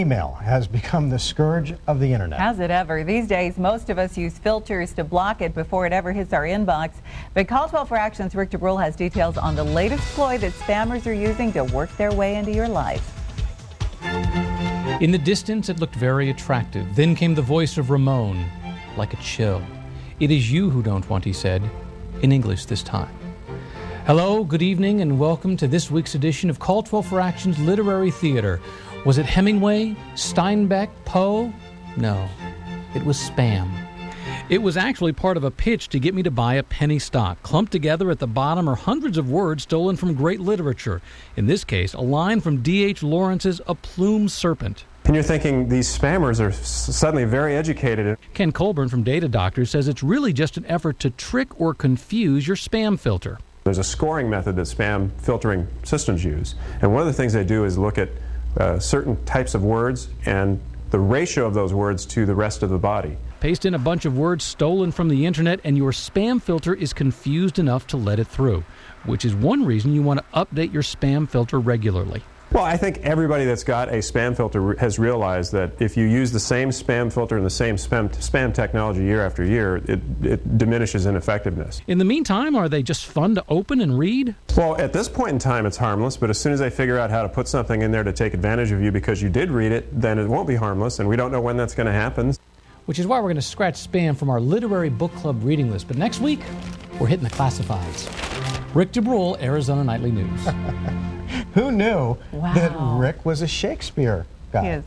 Email has become the scourge of the internet. Has it ever? These days, most of us use filters to block it before it ever hits our inbox. But Call 12 for Action's Rick DeBrule has details on the latest ploy that spammers are using to work their way into your life. In the distance, it looked very attractive. Then came the voice of Ramon, like a chill. "It is you who don't want," he said, in English this time. Hello, good evening, and welcome to this week's edition of Call 12 for Action's Literary Theater. Was it Hemingway? Steinbeck? Poe? No, it was spam. It was actually part of a pitch to get me to buy a penny stock. Clumped together at the bottom are hundreds of words stolen from great literature. In this case, a line from D.H. Lawrence's A Plumed Serpent. And you're thinking these spammers are suddenly very educated. Ken Colburn from Data Doctor says it's really just an effort to trick or confuse your spam filter. There's a scoring method that spam filtering systems use. And one of the things they do is look at certain types of words and the ratio of those words to the rest of the body. Paste in a bunch of words stolen from the internet and your spam filter is confused enough to let it through, which is one reason you want to update your spam filter regularly. Well, I think everybody that's got a spam filter has realized that if you use the same spam filter and the same spam technology year after year, it diminishes in effectiveness. In the meantime, are they just fun to open and read? Well, at this point in time, it's harmless, but as soon as they figure out how to put something in there to take advantage of you because you did read it, then it won't be harmless, and we don't know when that's going to happen. Which is why we're going to scratch spam from our literary book club reading list. But next week, we're hitting the classifieds. Rick DeBrule, Arizona Nightly News. Who knew Wow. that Rick was a Shakespeare guy? He is.